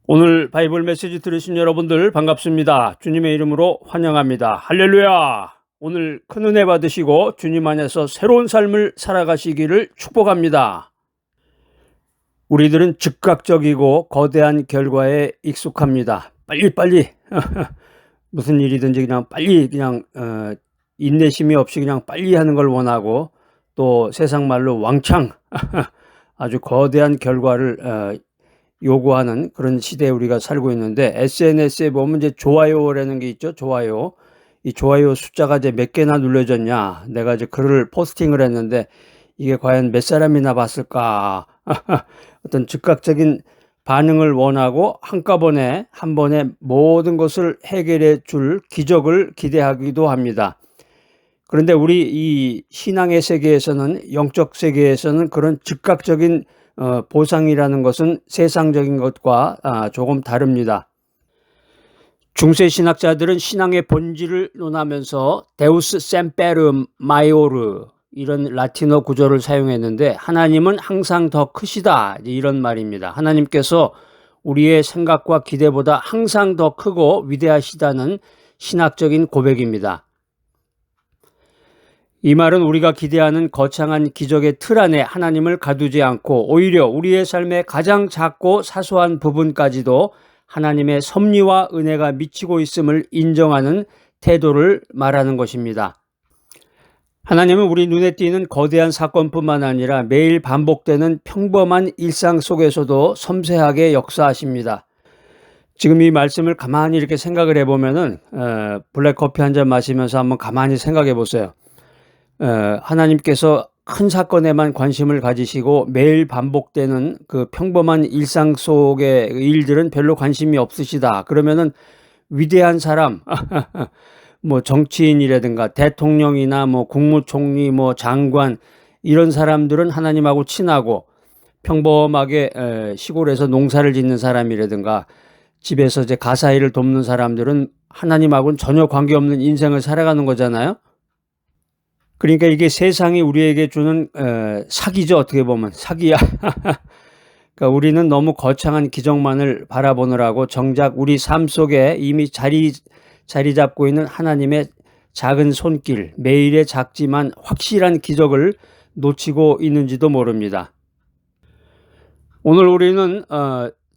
오늘 바이블 메시지 들으신 여러분들 반갑습니다. 주님의 이름으로 환영합니다. 할렐루야! 오늘 큰 은혜 받으시고 주님 안에서 새로운 삶을 살아가시기를 축복합니다. 우리들은 즉각적이고 거대한 결과에 익숙합니다. 빨리빨리 무슨 일이든지 그냥 빨리 인내심이 없이 그냥 빨리 하는 걸 원하고, 또 세상 말로 왕창 아주 거대한 결과를 요구하는 그런 시대에 우리가 살고 있는데, SNS에 보면 이제 좋아요라는 게 있죠. 좋아요. 이 좋아요 숫자가 이제 몇 개나 눌려졌냐. 내가 이제 글을 포스팅을 했는데 이게 과연 몇 사람이나 봤을까. 어떤 즉각적인 반응을 원하고 한꺼번에 한 번에 모든 것을 해결해 줄 기적을 기대하기도 합니다. 그런데 우리 이 신앙의 세계에서는, 영적 세계에서는 그런 즉각적인 보상이라는 것은 세상적인 것과 조금 다릅니다. 중세 신학자들은 신앙의 본질을 논하면서 데우스 셈페르 마이오르, 이런 라틴어 구조를 사용했는데, 하나님은 항상 더 크시다, 이런 말입니다. 하나님께서 우리의 생각과 기대보다 항상 더 크고 위대하시다는 신학적인 고백입니다. 이 말은 우리가 기대하는 거창한 기적의 틀 안에 하나님을 가두지 않고, 오히려 우리의 삶의 가장 작고 사소한 부분까지도 하나님의 섭리와 은혜가 미치고 있음을 인정하는 태도를 말하는 것입니다. 하나님은 우리 눈에 띄는 거대한 사건뿐만 아니라 매일 반복되는 평범한 일상 속에서도 섬세하게 역사하십니다. 지금 이 말씀을 가만히 이렇게 생각을 해보면은 블랙커피 한 잔 마시면서 한번 가만히 생각해 보세요. 하나님께서 큰 사건에만 관심을 가지시고 매일 반복되는 그 평범한 일상 속의 일들은 별로 관심이 없으시다. 그러면은 위대한 사람, 뭐 정치인이라든가 대통령이나 뭐 국무총리, 뭐 장관, 이런 사람들은 하나님하고 친하고, 평범하게 시골에서 농사를 짓는 사람이라든가 집에서 이제 가사일을 돕는 사람들은 하나님하고는 전혀 관계없는 인생을 살아가는 거잖아요. 그러니까 이게 세상이 우리에게 주는 사기죠. 어떻게 보면 사기야. 그러니까 우리는 너무 거창한 기적만을 바라보느라고 정작 우리 삶 속에 이미 자리 잡고 있는 하나님의 작은 손길, 매일의 작지만 확실한 기적을 놓치고 있는지도 모릅니다. 오늘 우리는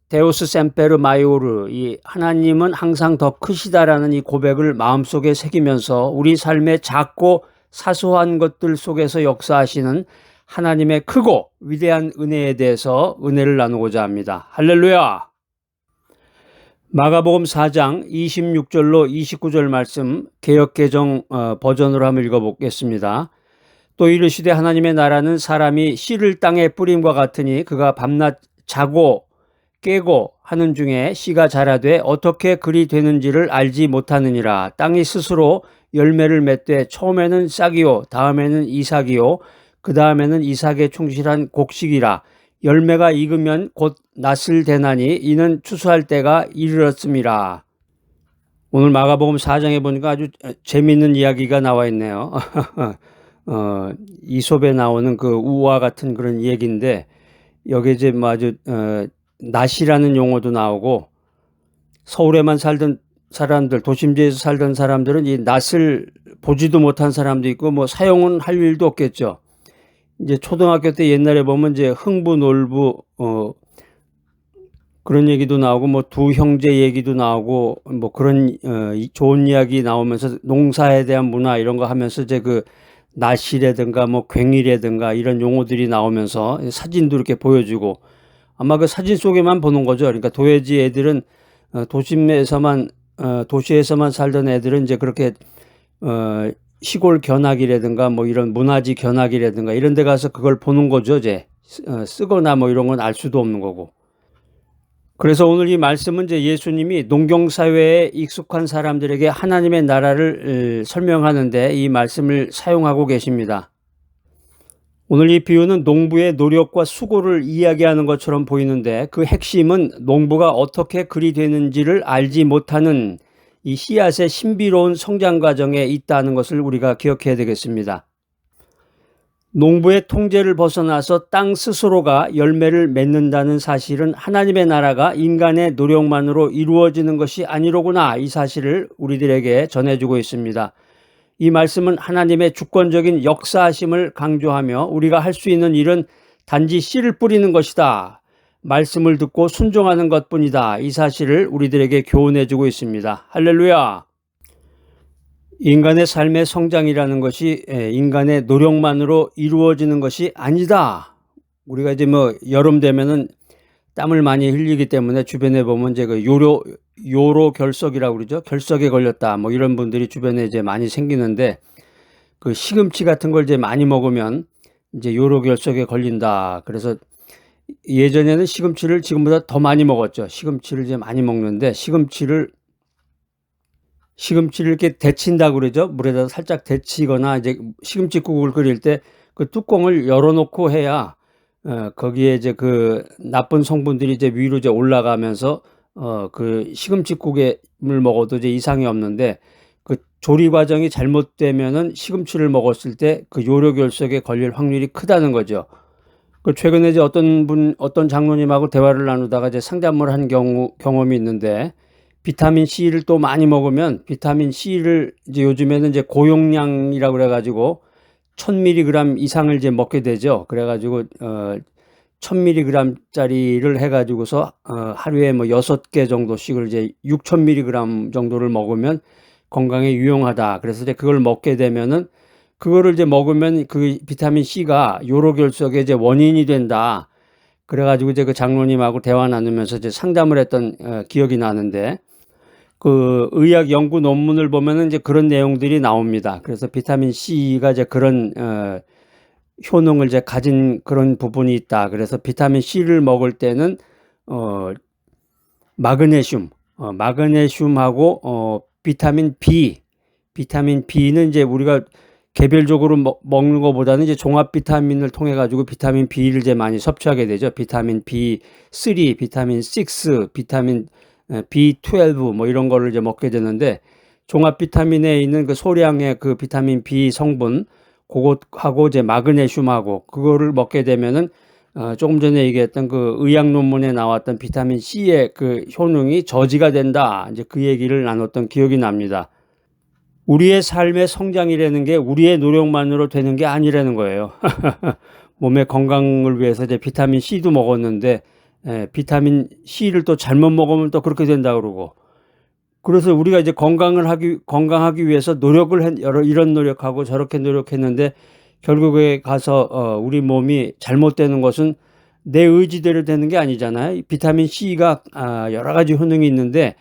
데우스 셈페르 마이오르, 이 하나님은 항상 더 크시다라는 이 고백을 마음속에 새기면서 우리 삶의 작고 사소한 것들 속에서 역사하시는 하나님의 크고 위대한 은혜에 대해서 은혜를 나누고자 합니다. 할렐루야! 마가복음 4장 26절로 29절 말씀, 개역개정 버전으로 한번 읽어보겠습니다. 또 이르시되 하나님의 나라는 사람이 씨를 땅에 뿌림과 같으니 그가 밤낮 자고 깨고 하는 중에 씨가 자라되 어떻게 그리 되는지를 알지 못하느니라. 땅이 스스로 열매를 맺되 처음에는 싹이요 다음에는 이삭이요 그 다음에는 이삭에 충실한 곡식이라. 열매가 익으면 곧 낫을 대나니 이는 추수할 때가 이르렀음이라. 오늘 마가복음 4장에 보니까 아주 재미있는 이야기가 나와 있네요. 이솝에 나오는 그 우화 같은 그런 얘기인데, 여기에 이제 뭐 아주 낫이라는 용어도 나오고, 서울에만 살던 사람들, 도심지에서 살던 사람들은 이 낫을 보지도 못한 사람도 있고, 뭐 사용은 할 일도 없겠죠. 이제 초등학교 때 옛날에 보면 이제 흥부놀부 그런 얘기도 나오고, 뭐 두 형제 얘기도 나오고, 뭐 그런 좋은 이야기 나오면서 농사에 대한 문화 이런 거 하면서 이제 그 낫이라든가 뭐 괭이라든가 이런 용어들이 나오면서 사진도 이렇게 보여주고, 아마 그 사진 속에만 보는 거죠. 그러니까 도예지 애들은 도시에서만 살던 애들은 이제 그렇게 시골 견학이라든가 뭐 이런 문화지 견학이라든가 이런 데 가서 그걸 보는 거죠. 이제 쓰거나 뭐 이런 건 알 수도 없는 거고. 그래서 오늘 이 말씀은 이제 예수님이 농경사회에 익숙한 사람들에게 하나님의 나라를 설명하는데 이 말씀을 사용하고 계십니다. 오늘 이 비유는 농부의 노력과 수고를 이야기하는 것처럼 보이는데, 그 핵심은 농부가 어떻게 그리 되는지를 알지 못하는 이 씨앗의 신비로운 성장 과정에 있다는 것을 우리가 기억해야 되겠습니다. 농부의 통제를 벗어나서 땅 스스로가 열매를 맺는다는 사실은 하나님의 나라가 인간의 노력만으로 이루어지는 것이 아니로구나, 이 사실을 우리들에게 전해주고 있습니다. 이 말씀은 하나님의 주권적인 역사하심을 강조하며 우리가 할 수 있는 일은 단지 씨를 뿌리는 것이다, 말씀을 듣고 순종하는 것뿐이다, 이 사실을 우리들에게 교훈해주고 있습니다. 할렐루야. 인간의 삶의 성장이라는 것이 인간의 노력만으로 이루어지는 것이 아니다. 우리가 이제 뭐 여름 되면은 땀을 많이 흘리기 때문에 주변에 보면 이제 그 요로 결석이라고 그러죠. 결석에 걸렸다, 뭐 이런 분들이 주변에 이제 많이 생기는데, 그 시금치 같은 걸 이제 많이 먹으면 이제 요로 결석에 걸린다. 그래서 예전에는 시금치를 지금보다 더 많이 먹었죠. 시금치를 이제 많이 먹는데, 시금치를 이렇게 데친다고 그러죠. 물에다 살짝 데치거나 이제 시금치국을 끓일 때 그 뚜껑을 열어놓고 해야 거기에 이제 그 나쁜 성분들이 이제 위로 이제 올라가면서 그 시금치국에 물 먹어도 이제 이상이 없는데, 그 조리 과정이 잘못되면은 시금치를 먹었을 때 그 요로결석에 걸릴 확률이 크다는 거죠. 그 최근에 이제 어떤 장로님하고 대화를 나누다가 이제 상담을 한 경험이 있는데, 비타민 C를 또 많이 먹으면 비타민 C를 이제 요즘에는 이제 고용량이라고 그래가지고 1000mg 이상을 이제 먹게 되죠. 그래가지고 1000mg짜리를 해가지고서 하루에 뭐 6개 정도씩을 이제 6000mg 정도를 먹으면 건강에 유용하다. 그래서 이제 그걸 먹게 되면은, 그거를 이제 먹으면 그 비타민 C가 요로결석의 이제 원인이 된다. 그래가지고 이제 그 장로님하고 대화 나누면서 이제 상담을 했던 기억이 나는데, 그 의학 연구 논문을 보면은 이제 그런 내용들이 나옵니다. 그래서 비타민 C가 이제 그런 효능을 이제 가진 그런 부분이 있다. 그래서 비타민 C를 먹을 때는 마그네슘하고 비타민 B는 이제 우리가 개별적으로 먹는 것보다는 이제 종합 비타민을 통해 가지고 비타민 B를 이제 많이 섭취하게 되죠. 비타민 B3, 비타민 6, 비타민 B12 뭐 이런 거를 이제 먹게 되는데, 종합 비타민에 있는 그 소량의 그 비타민 B 성분, 그것하고 이제 마그네슘하고 그거를 먹게 되면은 조금 전에 얘기했던 그 의학 논문에 나왔던 비타민 C의 그 효능이 저지가 된다, 이제 그 얘기를 나눴던 기억이 납니다. 우리의 삶의 성장이라는 게 우리의 노력만으로 되는 게 아니라는 거예요. 몸의 건강을 위해서 이제 비타민 C도 먹었는데, 비타민 C를 또 잘못 먹으면 또 그렇게 된다 그러고, 그래서 우리가 이제 건강하기 위해서 이런 노력하고 저렇게 노력했는데, 결국에 가서 우리 몸이 잘못되는 것은 내 의지대로 되는 게 아니잖아요. 비타민 C가 여러 가지 효능이 있는데,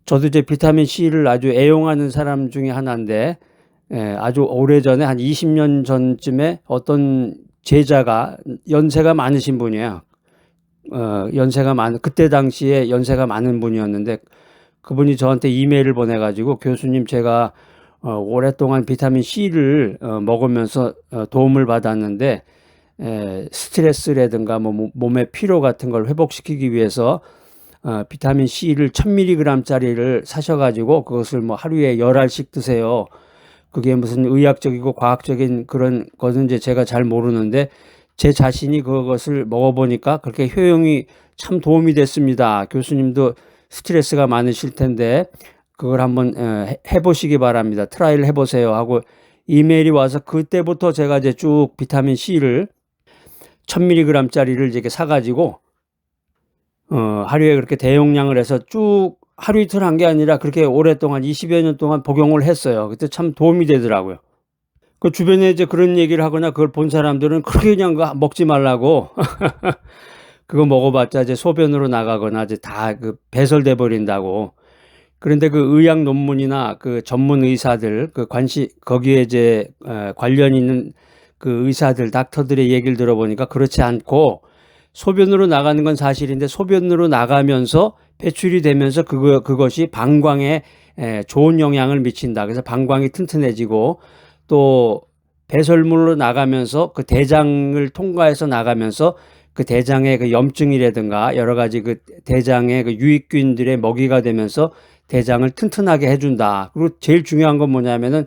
저도 이제 비타민 C를 아주 애용하는 사람 중에 하나인데, 아주 오래전에 한 20년 전쯤에 어떤 제자가, 연세가 많으신 분이에요. 그때 당시에 연세가 많은 분이었는데, 그분이 저한테 이메일을 보내가지고, 교수님, 제가 오랫동안 비타민 C를 먹으면서 도움을 받았는데, 스트레스라든가 뭐 몸의 피로 같은 걸 회복시키기 위해서 비타민 C를 1000mg짜리를 사셔가지고 그것을 뭐 하루에 10알씩 드세요. 그게 무슨 의학적이고 과학적인 그런 것은 이제 제가 잘 모르는데, 제 자신이 그것을 먹어보니까 그렇게 효용이 참 도움이 됐습니다. 교수님도 스트레스가 많으실 텐데 그걸 한번 해보시기 바랍니다. 트라이를 해보세요 하고 이메일이 와서, 그때부터 제가 이제 쭉 비타민 C를 1000mg짜리를 이렇게 사가지고 하루에 그렇게 대용량을 해서 쭉 하루 이틀 한 게 아니라 그렇게 오랫동안 20여 년 동안 복용을 했어요. 그때 참 도움이 되더라고요. 그 주변에 이제 그런 얘기를 하거나 그걸 본 사람들은 그렇게 그냥 먹지 말라고 그거 먹어봤자 이제 소변으로 나가거나 이제 다 그 배설돼 버린다고. 그런데 그 의학 논문이나 그 전문 의사들, 거기에 이제 관련 있는 그 의사들, 닥터들의 얘기를 들어보니까 그렇지 않고, 소변으로 나가는 건 사실인데 소변으로 나가면서 배출이 되면서 그것이 방광에 좋은 영향을 미친다. 그래서 방광이 튼튼해지고, 또 배설물로 나가면서 그 대장을 통과해서 나가면서 그 대장의 그 염증이라든가 여러 가지 그 대장의 그 유익균들의 먹이가 되면서 대장을 튼튼하게 해준다. 그리고 제일 중요한 건 뭐냐면은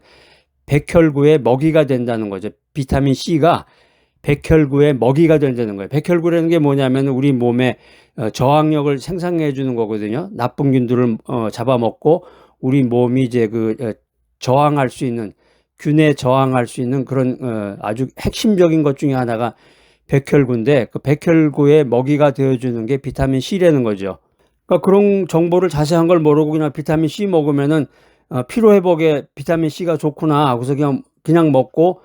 백혈구의 먹이가 된다는 거죠. 비타민 C가 백혈구의 먹이가 된다는 거예요. 백혈구라는 게 뭐냐면 우리 몸에 저항력을 생산해 주는 거거든요. 나쁜 균들을 잡아먹고 우리 몸이 이제 저항할 수 있는, 균에 저항할 수 있는 그런 아주 핵심적인 것 중에 하나가 백혈구인데, 그 백혈구의 먹이가 되어주는 게 비타민 C라는 거죠. 그러니까 그런 정보를 자세한 걸 모르고 그냥 비타민 C 먹으면은 피로 회복에 비타민 C가 좋구나. 그래서 그냥 먹고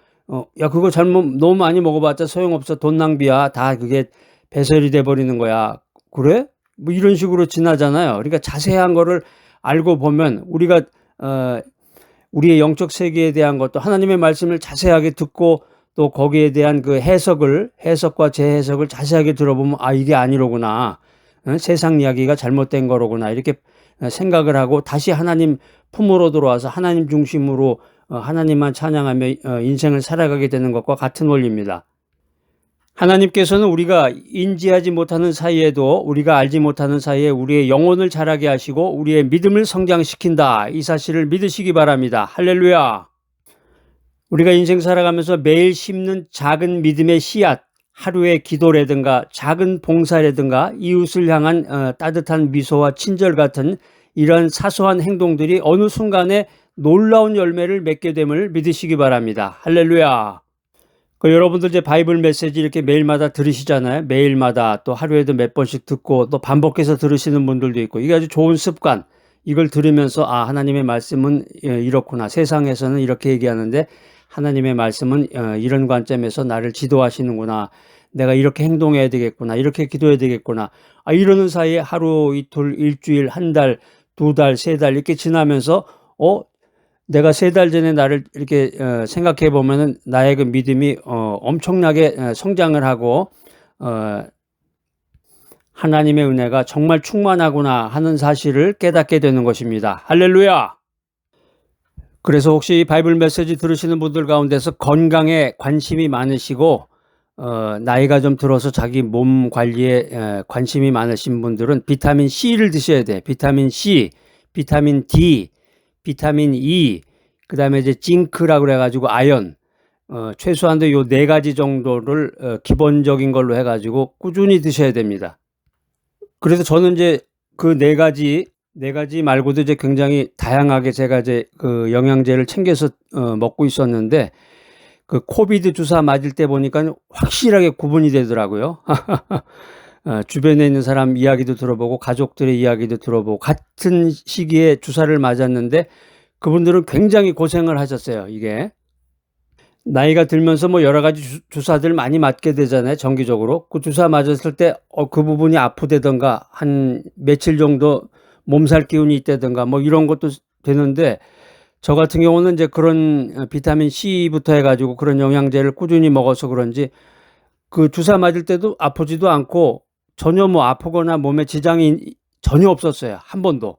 야 그거 너무 많이 먹어봤자 소용없어. 돈 낭비야. 다 그게 배설이 돼 버리는 거야. 그래? 뭐 이런 식으로 지나잖아요. 그러니까 자세한 거를 알고 보면 우리가 우리의 영적 세계에 대한 것도 하나님의 말씀을 자세하게 듣고 또 거기에 대한 그 해석과 재해석을 자세하게 들어보면 아 이게 아니로구나. 세상 이야기가 잘못된 거로구나. 이렇게 생각을 하고 다시 하나님 품으로 들어와서 하나님 중심으로 하나님만 찬양하며 인생을 살아가게 되는 것과 같은 원리입니다. 하나님께서는 우리가 인지하지 못하는 사이에도, 우리가 알지 못하는 사이에 우리의 영혼을 자라게 하시고 우리의 믿음을 성장시킨다. 이 사실을 믿으시기 바랍니다. 할렐루야. 우리가 인생 살아가면서 매일 심는 작은 믿음의 씨앗, 하루의 기도라든가 작은 봉사라든가 이웃을 향한 따뜻한 미소와 친절 같은 이런 사소한 행동들이 어느 순간에 놀라운 열매를 맺게 됨을 믿으시기 바랍니다. 할렐루야. 여러분들 이제 바이블 메시지 이렇게 매일마다 들으시잖아요. 매일마다 또 하루에도 몇 번씩 듣고 또 반복해서 들으시는 분들도 있고, 이게 아주 좋은 습관. 이걸 들으면서 아 하나님의 말씀은 이렇구나. 세상에서는 이렇게 얘기하는데 하나님의 말씀은 이런 관점에서 나를 지도하시는구나. 내가 이렇게 행동해야 되겠구나. 이렇게 기도해야 되겠구나. 이러는 사이에 하루, 이틀, 일주일, 한 달, 두 달, 세 달 이렇게 지나면서 내가 세 달 전에 나를 이렇게 생각해 보면은 나의 그 믿음이 엄청나게 성장을 하고 하나님의 은혜가 정말 충만하구나 하는 사실을 깨닫게 되는 것입니다. 할렐루야. 그래서 혹시 바이블 메시지 들으시는 분들 가운데서 건강에 관심이 많으시고 나이가 좀 들어서 자기 몸 관리에 관심이 많으신 분들은 비타민 C를 드셔야 돼. 비타민 C, 비타민 D, 비타민 E, 그 다음에 이제 징크라고 그래가지고 아연, 최소한도 요 4가지 정도를 기본적인 걸로 해가지고 꾸준히 드셔야 됩니다. 그래서 저는 이제 그 4가지 말고도 이제 굉장히 다양하게 제가 이제 그 영양제를 챙겨서 먹고 있었는데 그 코비드 주사 맞을 때 보니까 확실하게 구분이 되더라고요. 주변에 있는 사람 이야기도 들어보고 가족들의 이야기도 들어보고 같은 시기에 주사를 맞았는데 그분들은 굉장히 고생을 하셨어요. 이게 나이가 들면서 뭐 여러 가지 주사들 많이 맞게 되잖아요. 정기적으로. 그 주사 맞았을 때 그 부분이 아프다던가 한 며칠 정도 몸살 기운이 있다던가 뭐 이런 것도 되는데 저 같은 경우는 이제 그런 비타민 C부터 해가지고 그런 영양제를 꾸준히 먹어서 그런지 그 주사 맞을 때도 아프지도 않고 전혀 뭐 아프거나 몸에 지장이 전혀 없었어요. 한 번도.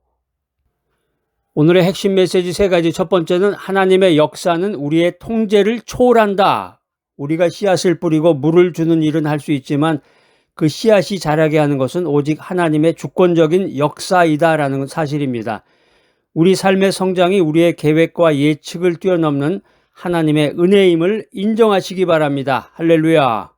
오늘의 핵심 메시지 3가지. 첫 번째는 하나님의 역사는 우리의 통제를 초월한다. 우리가 씨앗을 뿌리고 물을 주는 일은 할 수 있지만 그 씨앗이 자라게 하는 것은 오직 하나님의 주권적인 역사이다라는 사실입니다. 우리 삶의 성장이 우리의 계획과 예측을 뛰어넘는 하나님의 은혜임을 인정하시기 바랍니다. 할렐루야.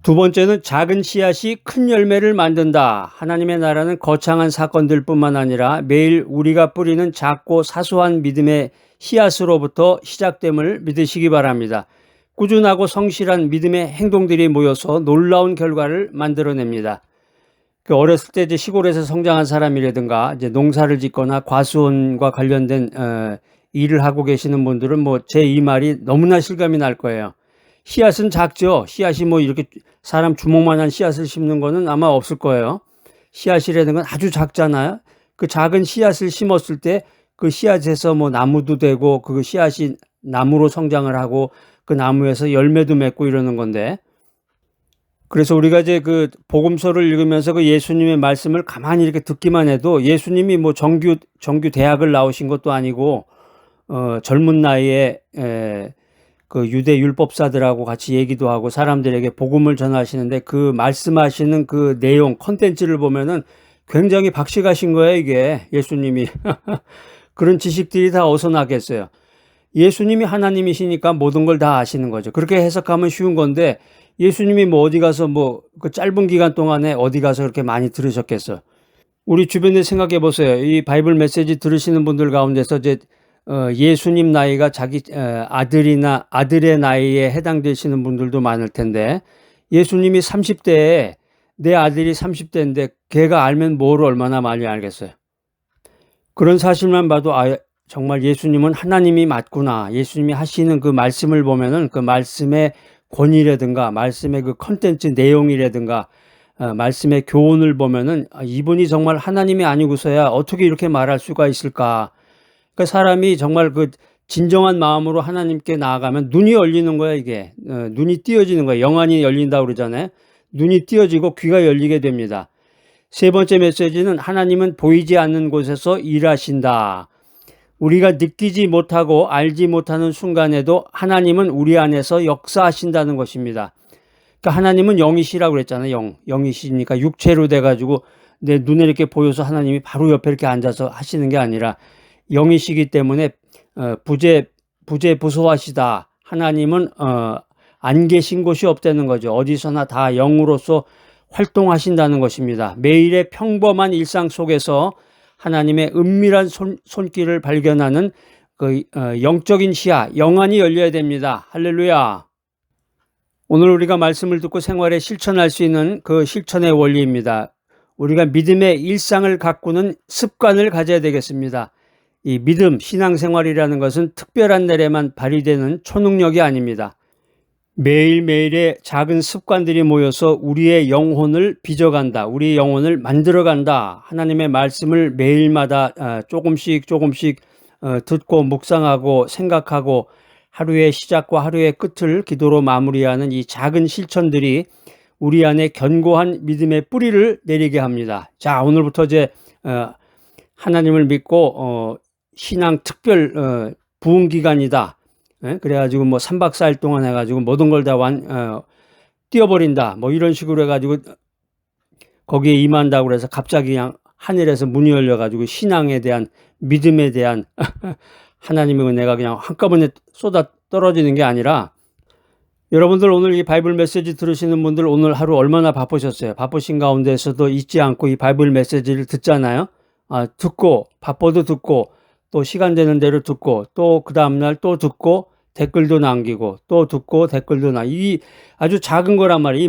두 번째는 작은 씨앗이 큰 열매를 만든다. 하나님의 나라는 거창한 사건들뿐만 아니라 매일 우리가 뿌리는 작고 사소한 믿음의 씨앗으로부터 시작됨을 믿으시기 바랍니다. 꾸준하고 성실한 믿음의 행동들이 모여서 놀라운 결과를 만들어냅니다. 어렸을 때 이제 시골에서 성장한 사람이라든가 이제 농사를 짓거나 과수원과 관련된 일을 하고 계시는 분들은 뭐 제 이 말이 너무나 실감이 날 거예요. 씨앗은 작죠. 씨앗이 뭐 이렇게 사람 주먹만한 씨앗을 심는 거는 아마 없을 거예요. 씨앗이라는 건 아주 작잖아요. 그 작은 씨앗을 심었을 때 그 씨앗에서 뭐 나무도 되고 그 씨앗이 나무로 성장을 하고 그 나무에서 열매도 맺고 이러는 건데, 그래서 우리가 이제 그 복음서를 읽으면서 그 예수님의 말씀을 가만히 이렇게 듣기만 해도 예수님이 뭐 정규 대학을 나오신 것도 아니고 젊은 나이에 그 유대 율법사들하고 같이 얘기도 하고 사람들에게 복음을 전하시는데 그 말씀하시는 그 내용 컨텐츠를 보면은 굉장히 박식하신 거예요. 이게 예수님이 그런 지식들이 다 어디서 나겠어요. 예수님이 하나님이시니까 모든 걸 다 아시는 거죠. 그렇게 해석하면 쉬운 건데 예수님이 뭐 어디 가서 뭐 그 짧은 기간 동안에 어디 가서 그렇게 많이 들으셨겠어요. 우리 주변에 생각해 보세요. 이 바이블 메시지 들으시는 분들 가운데서 이제 예수님 나이가 자기 아들이나 아들의 나이에 해당되시는 분들도 많을 텐데 예수님이 30대에 내 아들이 30대인데 걔가 알면 뭐를 얼마나 많이 알겠어요. 그런 사실만 봐도 정말 예수님은 하나님이 맞구나. 예수님이 하시는 그 말씀을 보면은 그 말씀의 권위라든가 말씀의 그 컨텐츠 내용이라든가 말씀의 교훈을 보면은 이분이 정말 하나님이 아니고서야 어떻게 이렇게 말할 수가 있을까. 그러니까 사람이 정말 그 진정한 마음으로 하나님께 나아가면 눈이 열리는 거야 이게. 눈이 띄어지는 거야. 영안이 열린다고 그러잖아요. 눈이 띄어지고 귀가 열리게 됩니다. 세 번째 메시지는 하나님은 보이지 않는 곳에서 일하신다. 우리가 느끼지 못하고 알지 못하는 순간에도 하나님은 우리 안에서 역사하신다는 것입니다. 그러니까 하나님은 영이시라고 그랬잖아요. 영이시니까 육체로 돼가지고 내 눈에 이렇게 보여서 하나님이 바로 옆에 이렇게 앉아서 하시는 게 아니라 영이시기 때문에 부재부소하시다. 하나님은 안 계신 곳이 없다는 거죠. 어디서나 다 영으로서 활동하신다는 것입니다. 매일의 평범한 일상 속에서 하나님의 은밀한 손길을 발견하는 그 영적인 시야, 영안이 열려야 됩니다. 할렐루야. 오늘 우리가 말씀을 듣고 생활에 실천할 수 있는 그 실천의 원리입니다. 우리가 믿음의 일상을 가꾸는 습관을 가져야 되겠습니다. 이 믿음, 신앙생활이라는 것은 특별한 날에만 발휘되는 초능력이 아닙니다. 매일매일의 작은 습관들이 모여서 우리의 영혼을 빚어간다. 우리의 영혼을 만들어간다. 하나님의 말씀을 매일마다 조금씩 듣고 묵상하고 생각하고 하루의 시작과 하루의 끝을 기도로 마무리하는 이 작은 실천들이 우리 안에 견고한 믿음의 뿌리를 내리게 합니다. 자, 오늘부터 이제 하나님을 믿고 신앙 특별 부흥 기간이다. 그래가지고 뭐 3박 4일 동안 해가지고 모든 걸 다 띄워버린다. 뭐 이런 식으로 해가지고 거기에 임한다고 그래서 갑자기 그냥 하늘에서 문이 열려가지고 신앙에 대한 믿음에 대한 하나님의 은혜가 그냥 한꺼번에 쏟아 떨어지는 게 아니라 여러분들 오늘 이 바이블 메시지 들으시는 분들 오늘 하루 얼마나 바쁘셨어요? 바쁘신 가운데서도 잊지 않고 이 바이블 메시지를 듣잖아요. 듣고 바빠도 듣고 또 시간 되는 대로 듣고 또 그 다음날 또 듣고 댓글도 남기고 또 듣고 댓글도 이 아주 작은 거란 말이에요. 이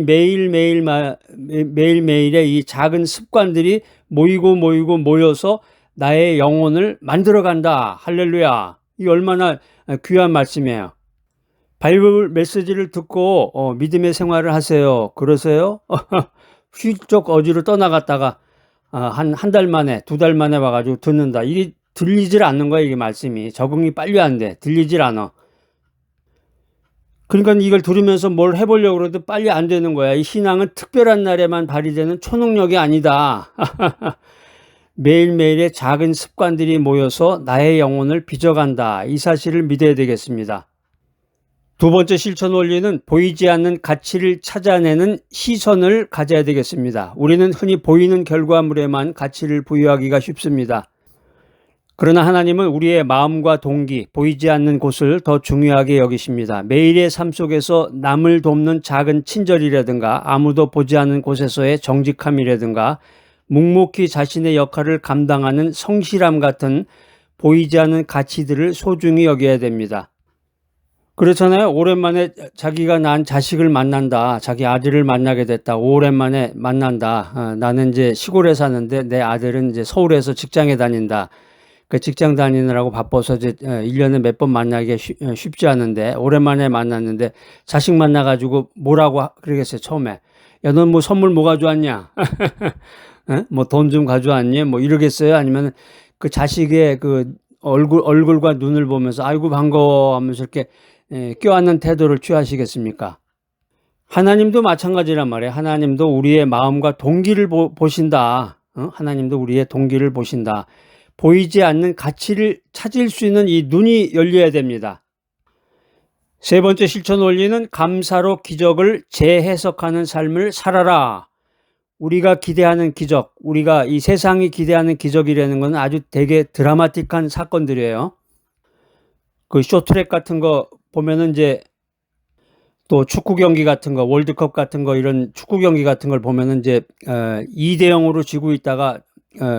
매일매일의 이 작은 습관들이 모여서 나의 영혼을 만들어간다. 할렐루야. 이 얼마나 귀한 말씀이에요. 바이블 메시지를 듣고 믿음의 생활을 하세요. 그러세요? 훌쩍 어디로 떠나갔다가 한 달 만에 2달 만에 와가지고 듣는다. 이게 들리질 않는 거야. 이게 말씀이 적응이 빨리 안 돼. 들리질 않아. 그러니까 이걸 들으면서 뭘 해보려고 그래도 빨리 안 되는 거야. 이 신앙은 특별한 날에만 발휘되는 초능력이 아니다. 매일매일의 작은 습관들이 모여서 나의 영혼을 빚어간다. 이 사실을 믿어야 되겠습니다. 두 번째 실천 원리는 보이지 않는 가치를 찾아내는 시선을 가져야 되겠습니다. 우리는 흔히 보이는 결과물에만 가치를 부여하기가 쉽습니다. 그러나 하나님은 우리의 마음과 동기, 보이지 않는 곳을 더 중요하게 여기십니다. 매일의 삶 속에서 남을 돕는 작은 친절이라든가 아무도 보지 않는 곳에서의 정직함이라든가 묵묵히 자신의 역할을 감당하는 성실함 같은 보이지 않는 가치들을 소중히 여겨야 됩니다. 그렇잖아요. 오랜만에 자기가 낳은 자식을 만난다. 자기 아들을 만나게 됐다. 오랜만에 만난다. 나는 이제 시골에 사는데 내 아들은 이제 서울에서 직장에 다닌다. 그 직장 다니느라고 바빠서 이제 1년에 몇 번 만나기가 쉽지 않은데 오랜만에 만났는데 자식 만나가지고 뭐라고 그러겠어요. 처음에 야, 넌 뭐 선물 뭐 가져왔냐? 뭐 돈 좀 가져왔니? 뭐 이러겠어요? 아니면 그 자식의 그 얼굴과 눈을 보면서 아이고 반가워 하면서 이렇게 껴안는 태도를 취하시겠습니까? 하나님도 마찬가지란 말이에요. 하나님도 우리의 마음과 동기를 보신다. 하나님도 우리의 동기를 보신다. 보이지 않는 가치를 찾을 수 있는 이 눈이 열려야 됩니다. 세 번째 실천 원리는 감사로 기적을 재해석하는 삶을 살아라. 우리가 기대하는 기적, 우리가 이 세상이 기대하는 기적이라는 건 아주 되게 드라마틱한 사건들이에요. 그 쇼트트랙 같은 거 보면은 이제 또 축구 경기 같은 거, 월드컵 같은 거, 이런 축구 경기 같은 걸 보면은 이제 2대 0으로 지고 있다가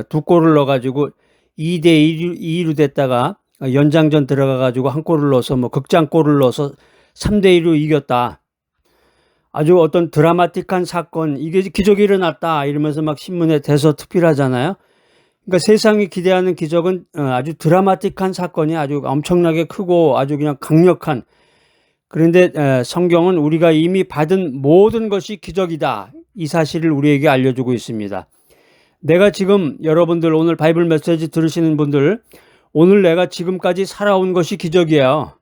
두 골을 넣어가지고 2대 2로 됐다가 연장전 들어가가지고 한 골을 넣어서 뭐 극장골을 넣어서 3대 2로 이겼다. 아주 어떤 드라마틱한 사건, 이게 기적이 일어났다 이러면서 막 신문에 대서특필하잖아요. 그러니까 세상이 기대하는 기적은 아주 드라마틱한 사건이 아주 엄청나게 크고 아주 그냥 강력한, 그런데 성경은 우리가 이미 받은 모든 것이 기적이다, 이 사실을 우리에게 알려주고 있습니다. 내가 지금 여러분들 오늘 바이블 메시지 들으시는 분들, 오늘 내가 지금까지 살아온 것이 기적이에요.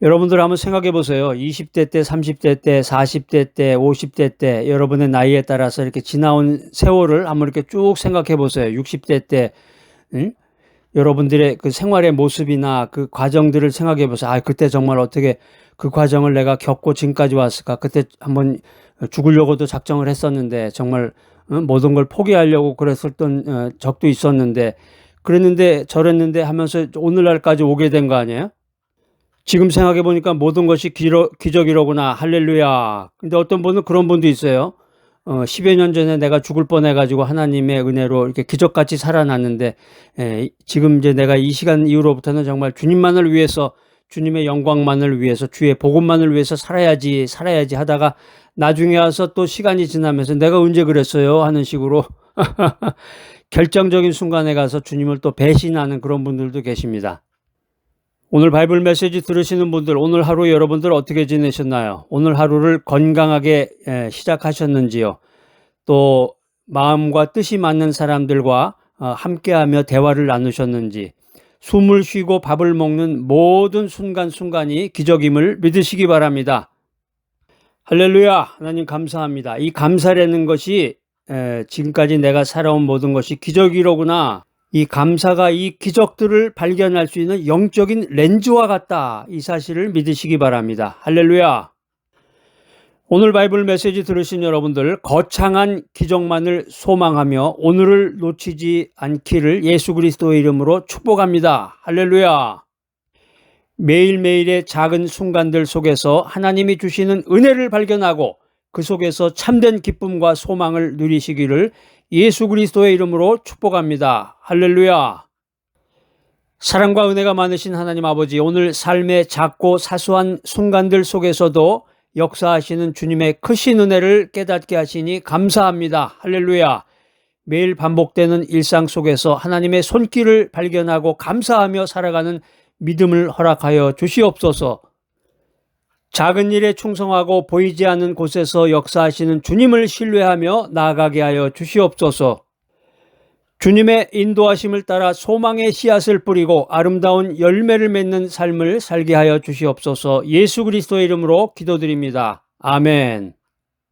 여러분들 한번 생각해 보세요. 20대 때, 30대 때, 40대 때, 50대 때, 여러분의 나이에 따라서 이렇게 지나온 세월을 한번 이렇게 쭉 생각해 보세요. 60대 때, 응? 여러분들의 그 생활의 모습이나 그 과정들을 생각해 보세요. 아, 그때 정말 어떻게 그 과정을 내가 겪고 지금까지 왔을까? 그때 한번 죽으려고도 작정을 했었는데, 정말 모든 걸 포기하려고 그랬었던 적도 있었는데, 그랬는데 저랬는데 하면서 오늘날까지 오게 된 거 아니에요? 지금 생각해 보니까 모든 것이 기적이로구나. 할렐루야. 근데 어떤 분은 그런 분도 있어요. 10여 년 전에 내가 죽을 뻔해가지고 하나님의 은혜로 이렇게 기적같이 살아났는데, 지금 이제 내가 이 시간 이후로부터는 정말 주님만을 위해서, 주님의 영광만을 위해서, 주의 복음만을 위해서 살아야지 하다가 나중에 와서 또 시간이 지나면서 내가 언제 그랬어요? 하는 식으로 결정적인 순간에 가서 주님을 또 배신하는 그런 분들도 계십니다. 오늘 바이블 메시지 들으시는 분들, 오늘 하루 여러분들 어떻게 지내셨나요? 오늘 하루를 건강하게 시작하셨는지요? 또 마음과 뜻이 맞는 사람들과 함께하며 대화를 나누셨는지, 숨을 쉬고 밥을 먹는 모든 순간순간이 기적임을 믿으시기 바랍니다. 할렐루야. 하나님 감사합니다. 이 감사라는 것이 지금까지 내가 살아온 모든 것이 기적이로구나, 이 감사가 이 기적들을 발견할 수 있는 영적인 렌즈와 같다, 이 사실을 믿으시기 바랍니다. 할렐루야. 오늘 바이블 메시지 들으신 여러분들, 거창한 기적만을 소망하며 오늘을 놓치지 않기를 예수 그리스도의 이름으로 축복합니다. 할렐루야. 매일매일의 작은 순간들 속에서 하나님이 주시는 은혜를 발견하고 그 속에서 참된 기쁨과 소망을 누리시기를 예수 그리스도의 이름으로 축복합니다. 할렐루야. 사랑과 은혜가 많으신 하나님 아버지, 오늘 삶의 작고 사소한 순간들 속에서도 역사하시는 주님의 크신 은혜를 깨닫게 하시니 감사합니다. 할렐루야. 매일 반복되는 일상 속에서 하나님의 손길을 발견하고 감사하며 살아가는 믿음을 허락하여 주시옵소서. 작은 일에 충성하고 보이지 않는 곳에서 역사하시는 주님을 신뢰하며 나아가게 하여 주시옵소서. 주님의 인도하심을 따라 소망의 씨앗을 뿌리고 아름다운 열매를 맺는 삶을 살게 하여 주시옵소서. 예수 그리스도의 이름으로 기도드립니다. 아멘.